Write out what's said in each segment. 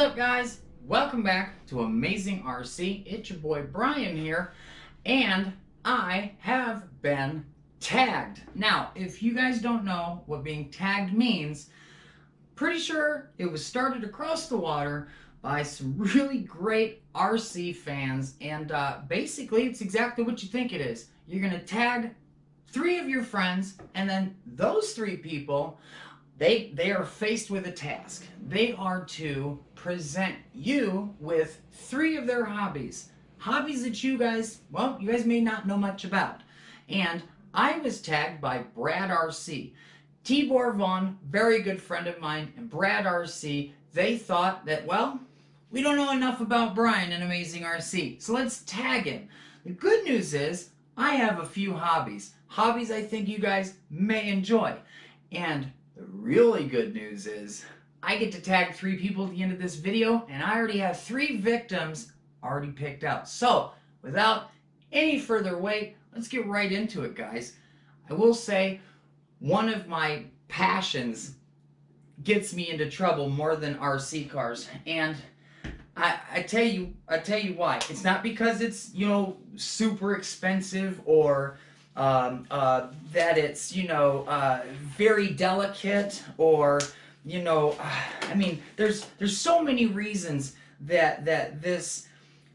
up, guys? Welcome back to Amazing RC. It's your boy Brian here, and I have been tagged. Now, if you guys don't know what being tagged means, pretty sure it was started across the water by some really great RC fans, and basically it's exactly what you think it is. You're gonna tag 3 of your friends, and then those 3 people, they are faced with a task. They are to present you with 3 of their hobbies. Hobbies that you guys may not know much about. And I was tagged by BRADRC. TIBOR Vaughn, very good friend of mine, and BRADRC, they thought that, well, we don't know enough about Brian in Amazing RC, so let's tag him. The good news is, I have a few hobbies. Hobbies I think you guys may enjoy. And the really good news is I get to tag 3 people at the end of this video, and I already have 3 victims already picked out. So without any further wait, let's get right into it, guys. I will say one of my passions gets me into trouble more than RC cars, and I tell you why. It's not because it's, you know, super expensive or that it's, you know, very delicate, or, you know, I mean, there's so many reasons that this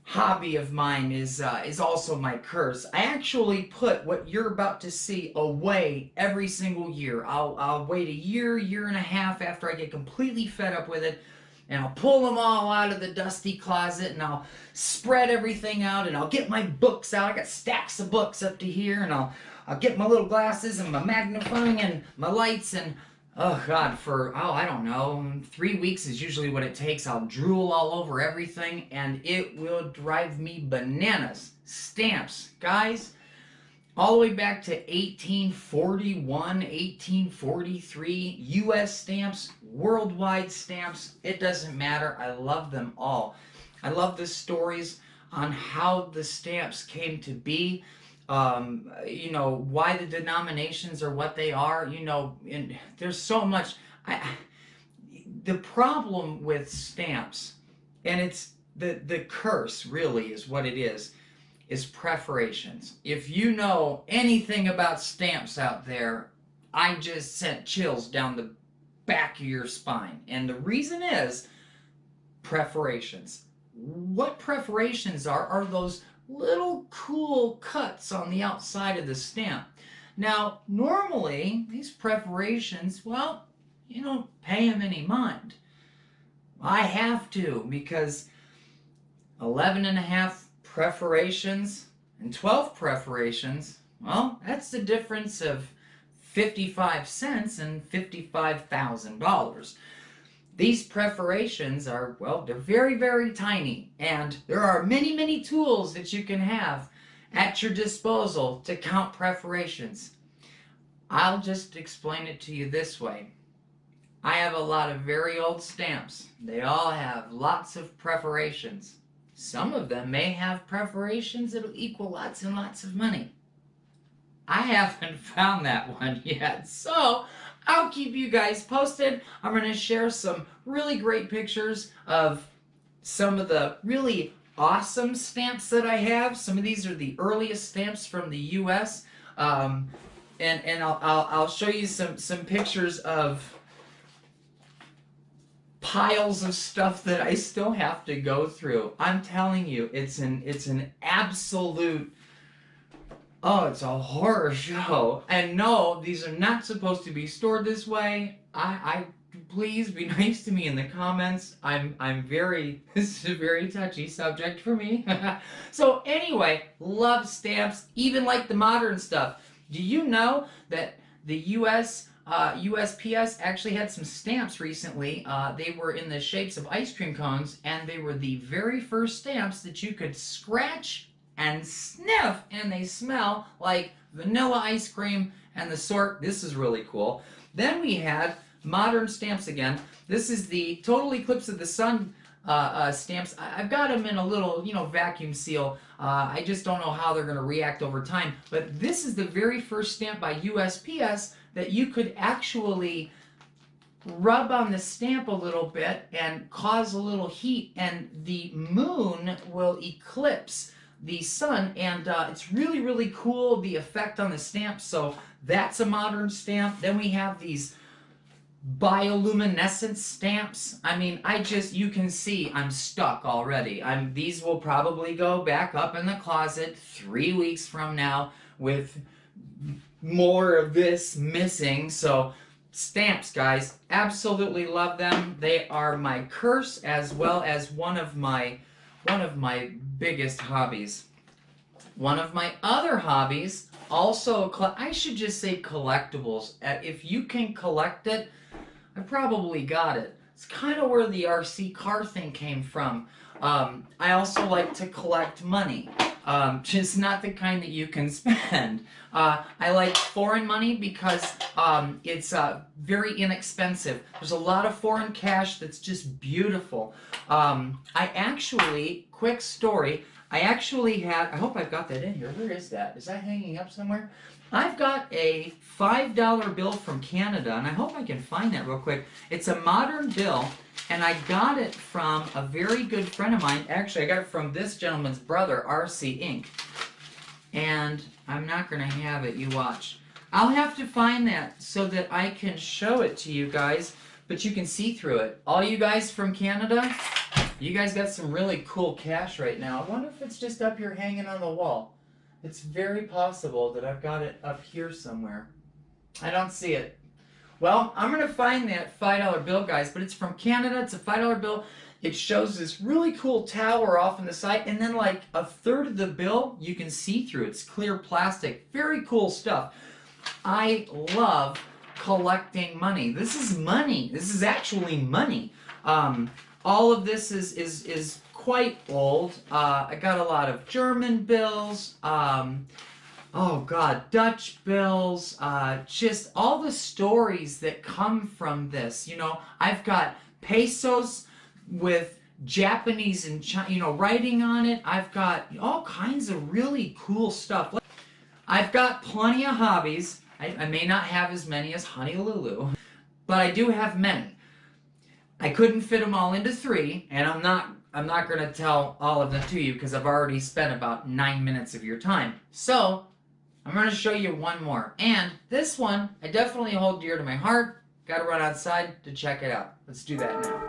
hobby of mine is also my curse. I actually put what you're about to see away every single year. I'll wait a year and a half after I get completely fed up with it, and I'll pull them all out of the dusty closet, and I'll spread everything out, and I'll get my books out. I got stacks of books up to here, and I'll get my little glasses and my magnifying and my lights, and oh God, for, I don't know, 3 weeks is usually what it takes. I'll drool all over everything, and it will drive me bananas. Stamps, guys, all the way back to 1841, 1843, U.S. stamps, worldwide stamps, it doesn't matter. I love them all. I love the stories on how the stamps came to be, you know, why the denominations are what they are, you know, and there's so much. The problem with stamps, and it's the curse really is what it is preparations. If you know anything about stamps out there, I just sent chills down the back of your spine. And the reason is preparations. What preparations are those little cool cuts on the outside of the stamp. Now, normally, these preparations, well, you don't pay them any mind. I have to, because 11.5 preparations and 12 preparations, well, that's the difference of 55 cents and $55,000. These preparations are, well, they're very, very tiny, and there are many, many tools that you can have at your disposal to count preparations. I'll just explain it to you this way. I have a lot of very old stamps. They all have lots of preparations. Some of them may have preparations that'll equal lots and lots of money. I haven't found that one yet, so I'll keep you guys posted. I'm going to share some really great pictures of some of the really awesome stamps that I have. Some of these are the earliest stamps from the U.S. And I'll show you some pictures of piles of stuff that I still have to go through. I'm telling you, it's an absolute, oh, it's a horror show. And no, these are not supposed to be stored this way. Please be nice to me in the comments. This is a very touchy subject for me. So anyway, love stamps, even like the modern stuff. Do you know that the USPS actually had some stamps recently? They were in the shapes of ice cream cones, and they were the very first stamps that you could scratch and sniff, and they smell like vanilla ice cream and the sort. This is really cool. Then we had modern stamps again. This is the Total Eclipse of the Sun stamps. I've got them in a little, you know, vacuum seal. I just don't know how they're going to react over time. But this is the very first stamp by USPS that you could actually rub on the stamp a little bit and cause a little heat, and the moon will eclipse the sun, and it's really, really cool, the effect on the stamp. So that's a modern stamp. Then we have these bioluminescent stamps. I mean, you can see I'm stuck already. These will probably go back up in the closet 3 weeks from now with more of this missing. So stamps, guys, absolutely love them. They are my curse as well as one of my biggest hobbies. One of my other hobbies, also, I should just say collectibles. If you can collect it, I probably got it. It's kind of where the RC car thing came from. I also like to collect money, just not the kind that you can spend. I like foreign money because it's very inexpensive. There's a lot of foreign cash that's just beautiful. Quick story, I hope I've got that in here. Where is that? Is that hanging up somewhere? I've got a $5 bill from Canada, and I hope I can find that real quick. It's a modern bill, and I got it from a very good friend of mine. Actually, I got it from this gentleman's brother, RC Inc. And I'm not going to have it, you watch. I'll have to find that so that I can show it to you guys, but you can see through it. All you guys from Canada, you guys got some really cool cash right now. I wonder if it's just up here hanging on the wall. It's very possible that I've got it up here somewhere. I don't see it. Well, I'm going to find that $5 bill, guys, but it's from Canada. It's a $5 bill. It shows this really cool tower off on the side, and then like a third of the bill you can see through. It's clear plastic. Very cool stuff. I love collecting money. This is money. This is actually money. All of this is quite old. I got a lot of German bills, oh God, Dutch bills, just all the stories that come from this. You know, I've got pesos with Japanese and China, writing on it. I've got all kinds of really cool stuff. I've got plenty of hobbies. I may not have as many as Honolulu, but I do have many. I couldn't fit them all into 3, and I'm not going to tell all of them to you because I've already spent about 9 minutes of your time. So, I'm going to show you one more. And this one, I definitely hold dear to my heart. Got to run outside to check it out. Let's do that now.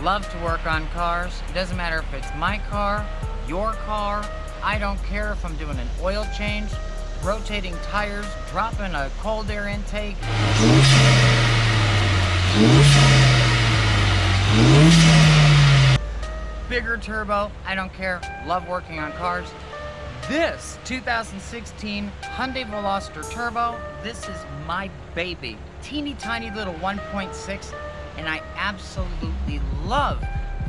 Love to work on cars. It doesn't matter if it's my car, your car. I don't care if I'm doing an oil change, rotating tires, dropping a cold air intake. Bigger turbo, I don't care. Love working on cars. This 2016 Hyundai Veloster Turbo, this is my baby. Teeny tiny little 1.6. And I absolutely love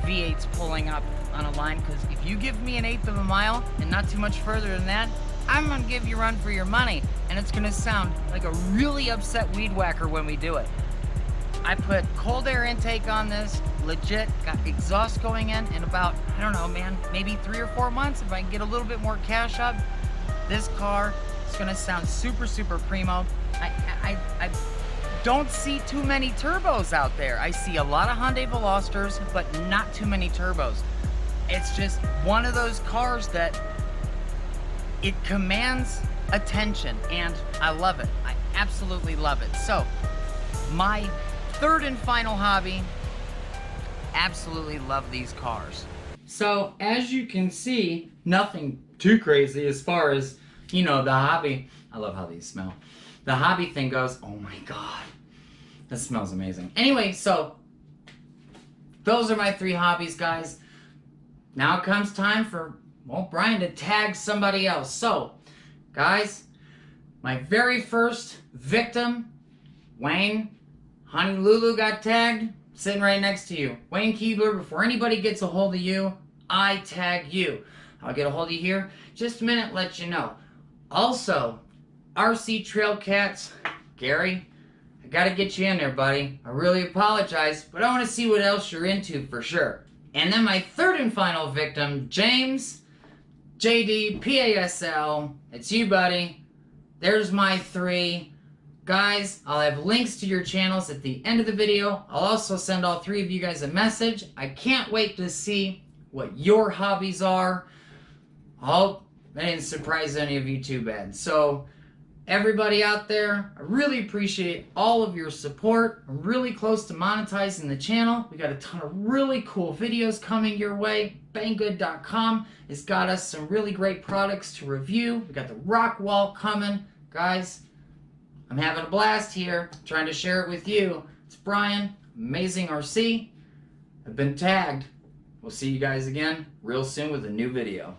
V8s pulling up on a line, because if you give me 1/8 of a mile and not too much further than that, I'm going to give you a run for your money. And it's going to sound like a really upset weed whacker when we do it. I put cold air intake on this, legit, got exhaust going in about, I don't know, man, maybe 3 or 4 months. If I can get a little bit more cash up, this car is going to sound super, super primo. I don't see too many turbos out there. I see a lot of Hyundai Velosters, but not too many turbos. It's just one of those cars that it commands attention, and I love it. I absolutely love it. So, my third and final hobby, absolutely love these cars. So, as you can see, nothing too crazy as far as, you know, the hobby. I love how these smell. The hobby thing goes, oh my God, that smells amazing. Anyway, so those are my 3 hobbies, guys. Now it comes time for, well, Brian to tag somebody else. So, guys, my very first victim, Wayne, Honolulu got tagged, sitting right next to you. Wayne Kibler, before anybody gets a hold of you, I tag you. I'll get a hold of you here just a minute, let you know. Also, RC Trailcats, Gary, I gotta get you in there, buddy. I really apologize, but I want to see what else you're into for sure. And then my third and final victim, James, jdpasl. It's you, buddy. There's my 3. Guys, I'll have links to your channels at the end of the video. I'll also send all 3 of you guys a message. I can't wait to see what your hobbies are. I didn't surprise any of you too bad. So, everybody out there, I really appreciate all of your support. I'm really close to monetizing the channel. We got a ton of really cool videos coming your way. Banggood.com has got us some really great products to review. We got the rock wall coming. Guys, I'm having a blast here, trying to share it with you. It's Brian, Amazing RC. I've been tagged. We'll see you guys again real soon with a new video.